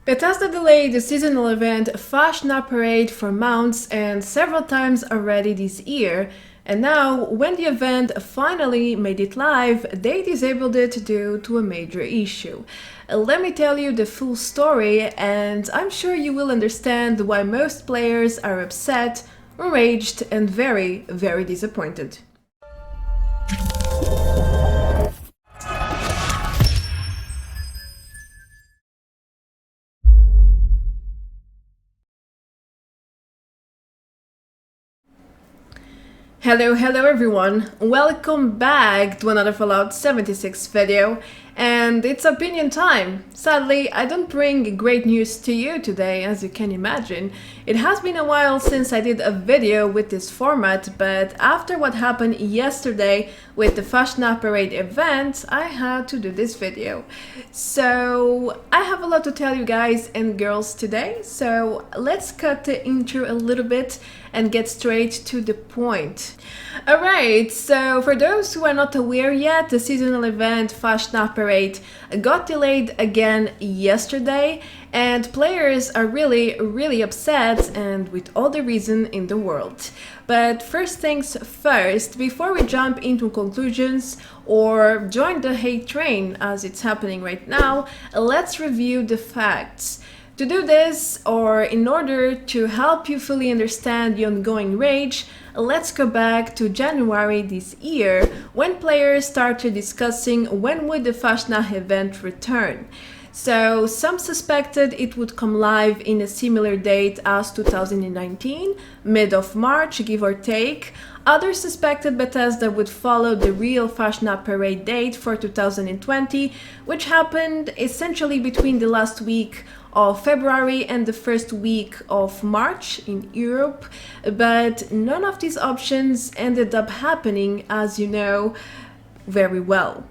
Bethesda delayed the seasonal event Fasnacht Parade for months and several times already this year, and now, when the event finally made it live, they disabled it due to a major issue. Let me tell you the full story, and I'm sure you will understand why most players are upset, enraged, and very, very disappointed. Hello everyone, welcome back to another Fallout 76 video, and it's opinion time. Sadly, I don't bring great news to you today, as you can imagine. It has been a while since I did a video with this format, but after what happened yesterday with the Fasnacht Parade event, I had to do this video. So I have a lot to tell you guys and girls today, so let's cut the intro a little bit and get straight to the point. Alright, so for those who are not aware yet, the seasonal event Fasnacht Parade got delayed again yesterday, and players are really upset, and with all the reason in the world. But first things first, before we jump into conclusions or join the hate train as it's happening right now, let's review the facts. To do this, or in order to help you fully understand the ongoing rage, let's go back to January this year, when players started discussing when would the Fasnacht event return. So some suspected it would come live in a similar date as 2019, mid of March, give or take. Others suspected Bethesda would follow the real Fasnacht Parade date for 2020, which happened essentially between the last week of February and the first week of March in Europe, but none of these options ended up happening, as you know very well.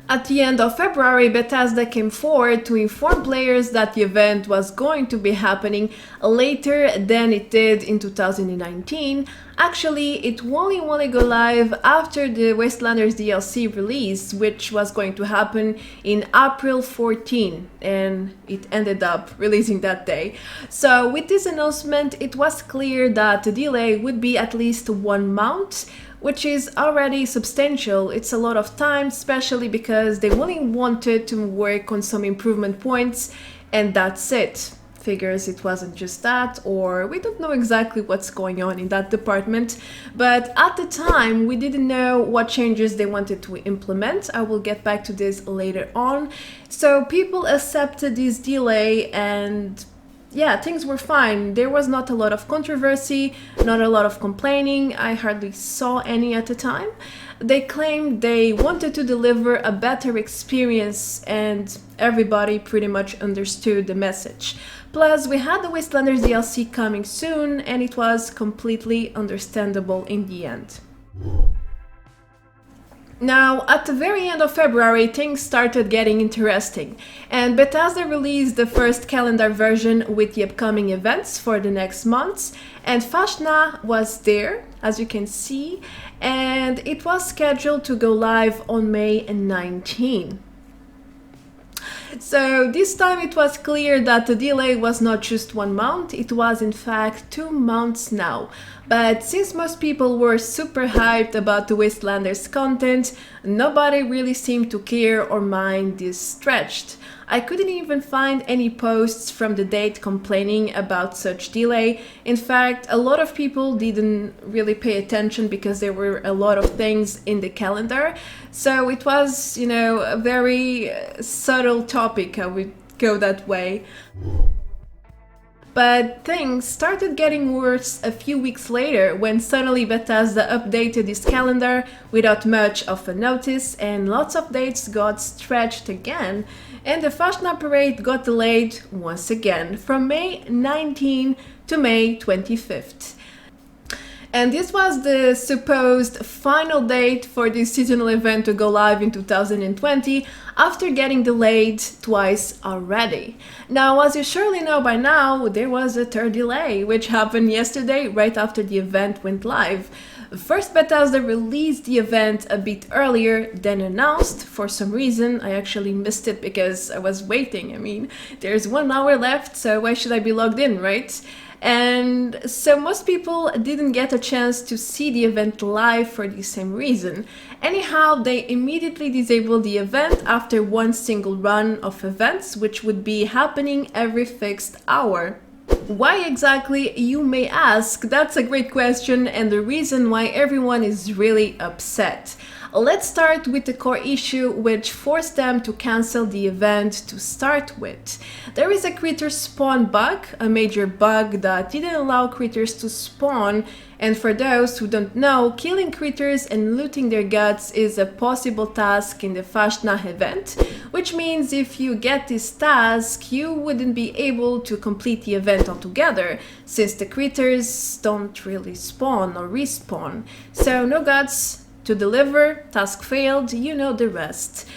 At the end of February, Bethesda came forward to inform players that the event was going to be happening later than it did in 2019. Actually, it only go live after the Wastelanders DLC release, which was going to happen in April 14, and it ended up releasing that day. So with this announcement, it was clear that the delay would be at least 1 month, which is already substantial. It's a lot of time, especially because they only wanted to work on some improvement points, and that's it. Figures it wasn't just that, or we don't know exactly what's going on in that department, but at the time we didn't know what changes they wanted to implement. I will get back to this later on. So people accepted this delay, and yeah, things were fine. There was not a lot of controversy, not a lot of complaining. I hardly saw any at the time. They claimed they wanted to deliver a better experience, and everybody pretty much understood the message. Plus, we had the Wastelanders DLC coming soon, and it was completely understandable in the end. Now, at the very end of February, things started getting interesting, and Bethesda released the first calendar version with the upcoming events for the next months, and Fasnacht was there, as you can see, and it was scheduled to go live on May 19. So this time it was clear that the delay was not just 1 month, it was in fact 2 months now. But since most people were super hyped about the Wastelanders content, nobody really seemed to care or mind this stretched. I couldn't even find any posts from the date complaining about such delay. In fact, a lot of people didn't really pay attention because there were a lot of things in the calendar. So it was, you know, a very subtle topic, I would go that way. But things started getting worse a few weeks later when suddenly Bethesda updated this calendar without much of a notice, and lots of dates got stretched again, and the Fasnacht Parade got delayed once again from May 19 to May 25th. And this was the supposed final date for this seasonal event to go live in 2020 after getting delayed twice already. Now, as you surely know by now, there was a third delay, which happened yesterday right after the event went live. First, Bethesda released the event a bit earlier than announced. For some reason, I actually missed it because I was waiting. I mean, there's 1 hour left, so why should I be logged in, right? And so most people didn't get a chance to see the event live for the same reason. Anyhow, they immediately disabled the event after one single run of events, which would be happening every fixed hour. Why exactly, you may ask? That's a great question and the reason why everyone is really upset. Let's start with the core issue which forced them to cancel the event to start with. There is a critter spawn bug, a major bug that didn't allow critters to spawn, and for those who don't know, killing critters and looting their guts is a possible task in the Fasnacht event, which means if you get this task, you wouldn't be able to complete the event altogether, since the critters don't really spawn or respawn. So no guts to deliver, task failed, you know the rest.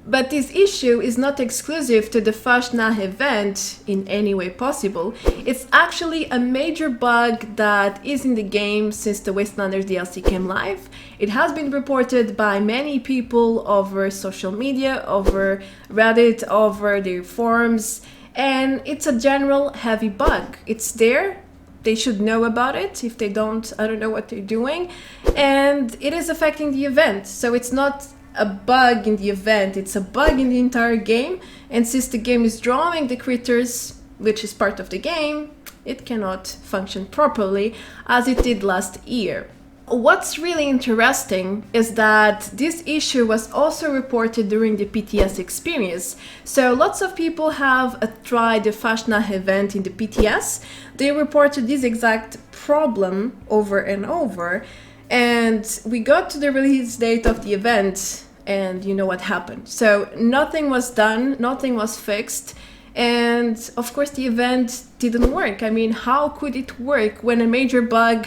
But this issue is not exclusive to the Fasnacht event in any way possible. It's actually a major bug that is in the game since the Wastelanders DLC came live. It has been reported by many people over social media, over Reddit, over their forums, and it's a general heavy bug. It's there. They should know about it. If they don't, I don't know what they're doing. And it is affecting the event. So it's not a bug in the event, it's a bug in the entire game. And since the game is drawing the critters, which is part of the game, it cannot function properly as it did last year. What's really interesting is that this issue was also reported during the PTS experience. So lots of people have tried the Fasnacht event in the PTS. They reported this exact problem over and over. And we got to the release date of the event and you know what happened. So nothing was done, nothing was fixed. And of course the event didn't work. I mean, how could it work when a major bug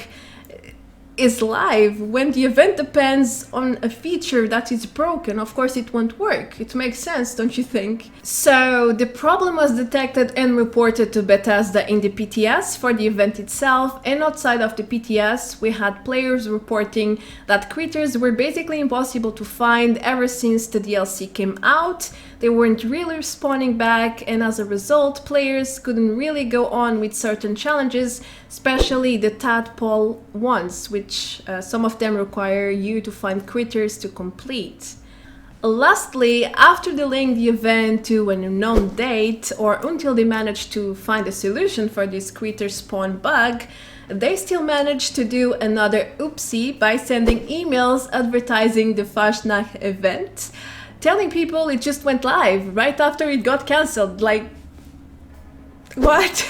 is live, when the event depends on a feature that is broken? Of course it won't work. It makes sense, don't you think? So the problem was detected and reported to Bethesda in the PTS for the event itself, and outside of the PTS we had players reporting that critters were basically impossible to find ever since the DLC came out. They weren't really spawning back, and as a result players couldn't really go on with certain challenges, especially the tadpole ones, which some of them require you to find critters to complete. Lastly, after delaying the event to an unknown date, or until they managed to find a solution for this critter spawn bug, they still managed to do another oopsie by sending emails advertising the Fasnacht event, telling people it just went live right after it got cancelled. Like, what?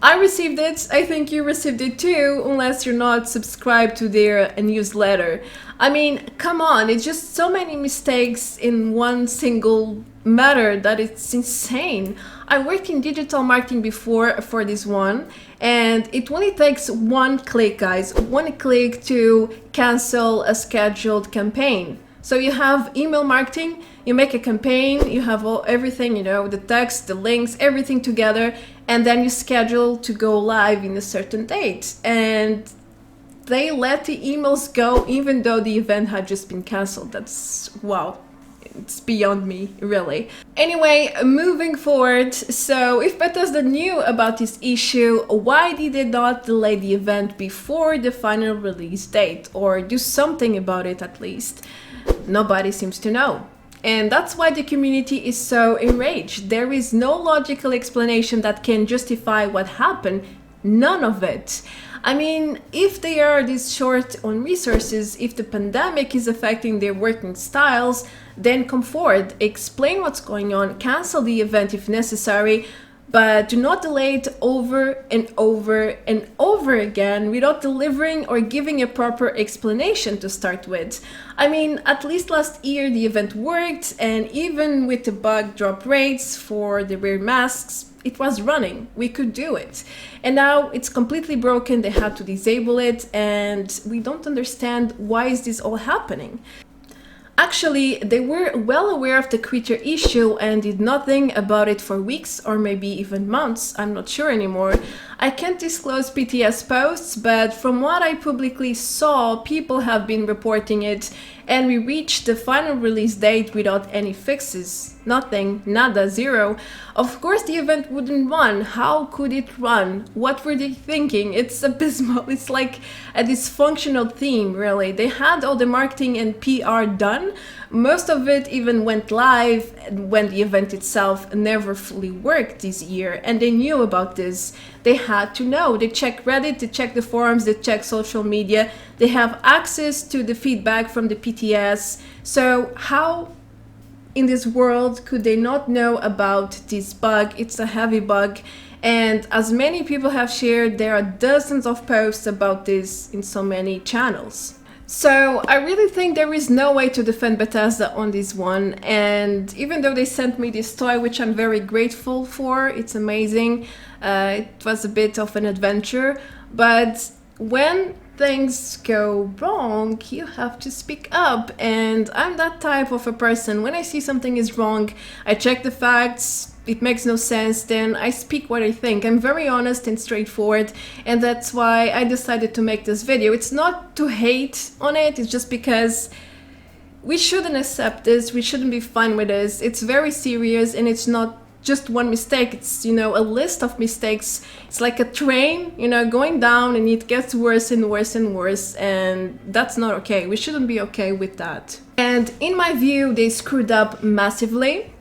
I received it, I think you received it too, unless you're not subscribed to their newsletter. I mean, come on, it's just so many mistakes in one single matter that it's insane. I worked in digital marketing before for this one, and it only takes one click, guys, one click to cancel a scheduled campaign. So you have email marketing, you make a campaign, you have everything, you know, the text, the links, everything together, and then you schedule to go live in a certain date. And they let the emails go even though the event had just been cancelled. That's, wow, it's beyond me, really. Anyway, moving forward, so if Bethesda knew about this issue, why did they not delay the event before the final release date, or do something about it at least? Nobody seems to know. And that's why the community is so enraged. There is no logical explanation that can justify what happened. None of it. I mean, if they are this short on resources, if the pandemic is affecting their working styles, then come forward, explain what's going on, cancel the event if necessary, but do not delay it over and over and over again without delivering or giving a proper explanation to start with. I mean, at least last year the event worked, and even with the bug drop rates for the rare masks, it was running. We could do it. And now it's completely broken, they had to disable it, and we don't understand why is this all happening. Actually, they were well aware of the creature issue and did nothing about it for weeks or maybe even months, I'm not sure anymore. I can't disclose PTS posts, but from what I publicly saw, people have been reporting it, and we reached the final release date without any fixes. Nothing, nada, zero. Of course the event wouldn't run. How could it run? What were they thinking? It's abysmal. It's like a dysfunctional theme, really. They had all the marketing and PR done. Most of it even went live when the event itself never fully worked this year, and they knew about this. They had to know. They checked Reddit, they checked the forums, they checked social media. They have access to the feedback from the PTS. So how in this world could they not know about this bug? It's a heavy bug, and as many people have shared, there are dozens of posts about this in so many channels. So I really think there is no way to defend Bethesda on this one, and even though they sent me this toy, which I'm very grateful for, it's amazing, it was a bit of an adventure, but when things go wrong, you have to speak up, and I'm that type of a person. When I see something is wrong, I check the facts, it makes no sense, then I speak what I think. I'm very honest and straightforward, and that's why I decided to make this video. It's not to hate on it, it's just because we shouldn't accept this, we shouldn't be fine with this. It's very serious, and it's not just one mistake, it's, you know, a list of mistakes. It's like a train, you know, going down, and it gets worse and worse and worse, and that's not okay. We shouldn't be okay with that. And in my view, they screwed up massively.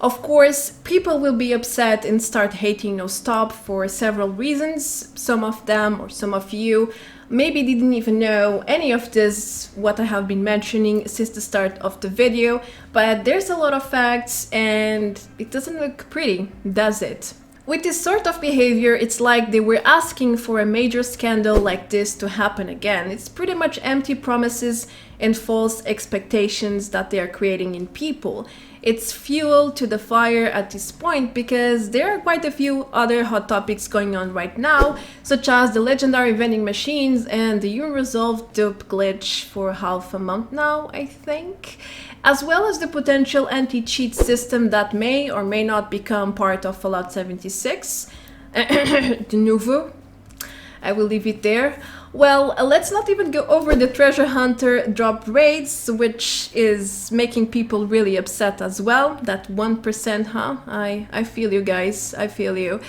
Of course, people will be upset and start hating No Stop for several reasons. Some of them, or some of you, maybe didn't even know any of this, what I have been mentioning since the start of the video, but there's a lot of facts and it doesn't look pretty, does it? With this sort of behavior, it's like they were asking for a major scandal like this to happen again. It's pretty much empty promises and false expectations that they are creating in people. It's fuel to the fire at this point because there are quite a few other hot topics going on right now, such as the legendary vending machines and the unresolved dupe glitch for half a month now, I think, as well as the potential anti-cheat system that may or may not become part of Fallout 76, de nouveau. I will leave it there. Well, let's not even go over the treasure hunter drop rates, which is making people really upset as well. That 1%, huh? I feel you guys, I feel you.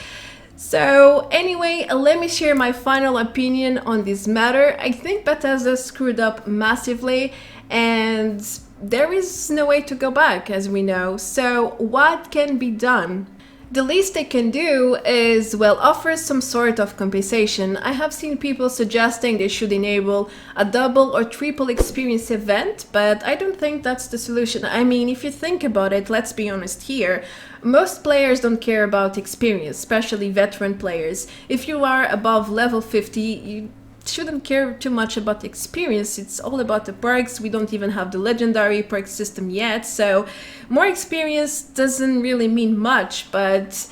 So anyway, let me share my final opinion on this matter. I think Bethesda screwed up massively, and there is no way to go back, as we know. So what can be done? The least they can do is, well, offer some sort of compensation. I have seen people suggesting they should enable a double or triple experience event, but I don't think that's the solution. I mean, if you think about it, let's be honest here, most players don't care about experience, especially veteran players. If you are above level 50, you shouldn't care too much about the experience. It's all about the perks. We don't even have the legendary perk system yet, so more experience doesn't really mean much. But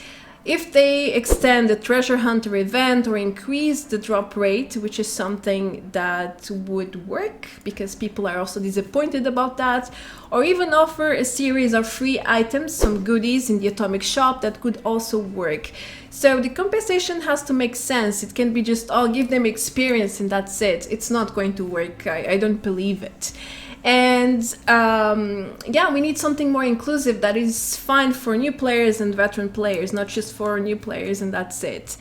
if they extend the treasure hunter event or increase the drop rate, which is something that would work because people are also disappointed about that, or even offer a series of free items, some goodies in the atomic shop, that could also work. So the compensation has to make sense. It can be just, oh, give them experience and that's it. It's not going to work. I don't believe it. And yeah, we need something more inclusive that is fine for new players and veteran players, not just for new players and that's it.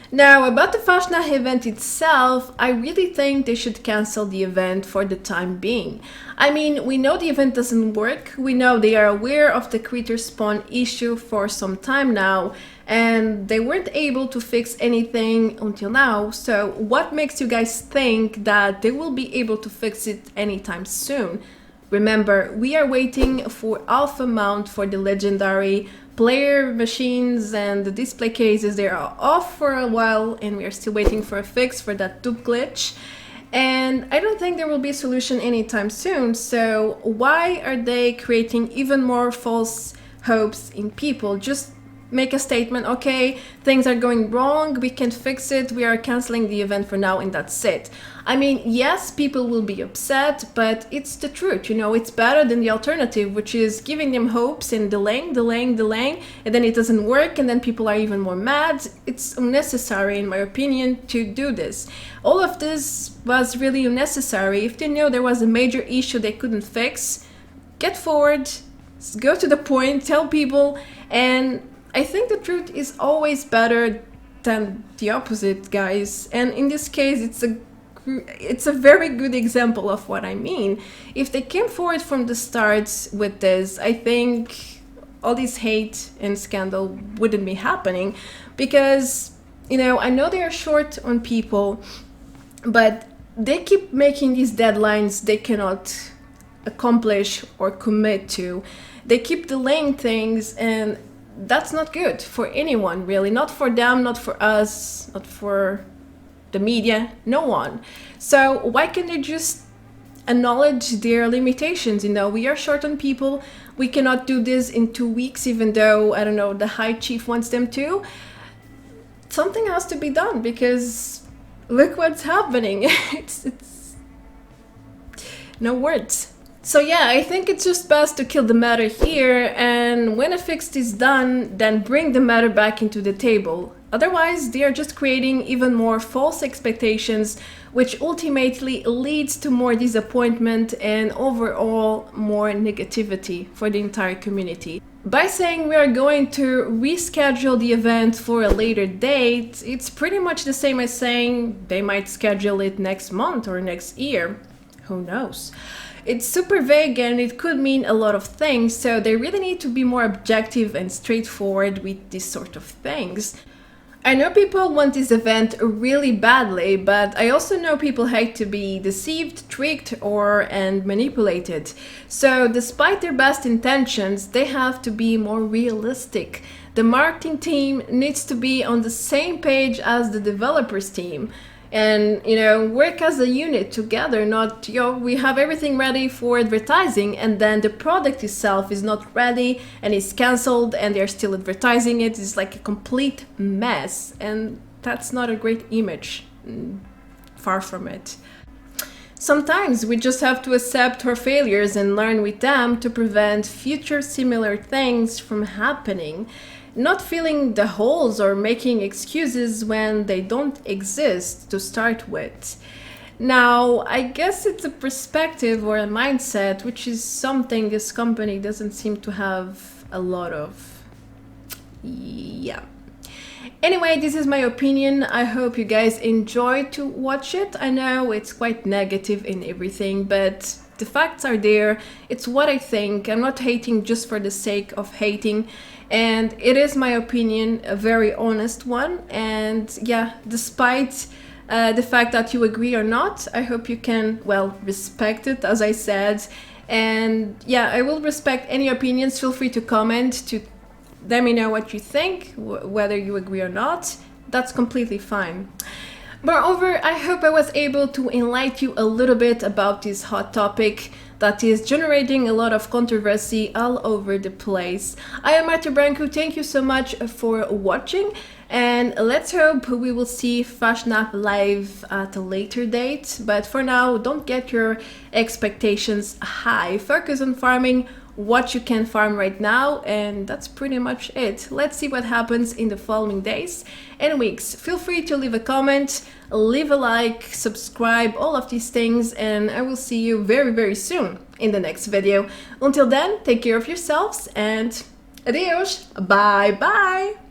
Now, about the Fasnacht event itself, I really think they should cancel the event for the time being. I mean, we know the event doesn't work, we know they are aware of the creature spawn issue for some time now, and they weren't able to fix anything until now, so what makes you guys think that they will be able to fix it anytime soon? Remember, we are waiting for alpha mount for the legendary player machines and the display cases. They are off for a while and we are still waiting for a fix for that dupe glitch. And I don't think there will be a solution anytime soon, so why are they creating even more false hopes in people? Just make a statement, okay, things are going wrong, we can't fix it, we are canceling the event for now, and that's it. I mean, yes, people will be upset, but it's the truth, you know, it's better than the alternative, which is giving them hopes and delaying, and then it doesn't work, and then people are even more mad. It's unnecessary, in my opinion, to do this. All of this was really unnecessary. If they knew there was a major issue they couldn't fix, get forward, go to the point, tell people, and I think the truth is always better than the opposite, guys. And in this case, it's a very good example of what I mean. If they came forward from the start with this, I think all this hate and scandal wouldn't be happening, because, you know, I know they are short on people, but they keep making these deadlines they cannot accomplish or commit to. They keep delaying things, and that's not good for anyone, really. Not for them, not for us, not for the media, no one. So why can't they just acknowledge their limitations? You know, we are short on people. We cannot do this in 2 weeks, even though, I don't know, the high chief wants them to. Something has to be done, because look what's happening. It's no words. So yeah, I think it's just best to kill the matter here, and when a fix is done, then bring the matter back into the table. Otherwise, they are just creating even more false expectations, which ultimately leads to more disappointment and overall more negativity for the entire community. By saying we are going to reschedule the event for a later date, it's pretty much the same as saying they might schedule it next month or next year. Who knows? It's super vague and it could mean a lot of things, so they really need to be more objective and straightforward with these sort of things. I know people want this event really badly, but I also know people hate to be deceived, tricked, and manipulated. So despite their best intentions, they have to be more realistic. The marketing team needs to be on the same page as the developers team. And, you know, work as a unit together, not, we have everything ready for advertising and then the product itself is not ready and is cancelled and they're still advertising it. It's like a complete mess, and that's not a great image. Far from it. Sometimes we just have to accept our failures and learn with them to prevent future similar things from happening. Not filling the holes or making excuses when they don't exist to start with. Now, I guess it's a perspective or a mindset, which is something this company doesn't seem to have a lot of. Yeah. Anyway, this is my opinion. I hope you guys enjoyed to watch it. I know it's quite negative in everything, but the facts are there. It's what I think. I'm not hating just for the sake of hating. And it is my opinion, a very honest one. And yeah, despite the fact that you agree or not, I hope you can, well, respect it, as I said. And yeah, I will respect any opinions. Feel free to comment to let me know what you think, whether you agree or not. That's completely fine. Moreover, I hope I was able to enlighten you a little bit about this hot topic that is generating a lot of controversy all over the place. I am Marta Branco, thank you so much for watching, and let's hope we will see Fasnacht live at a later date. But for now, don't get your expectations high. Focus on farming what you can farm right now, and that's pretty much it. Let's see what happens in the following days and weeks. Feel free to leave a comment, leave a like, subscribe, all of these things, and I will see you very, very soon in the next video. Until then, take care of yourselves and adios. Bye bye.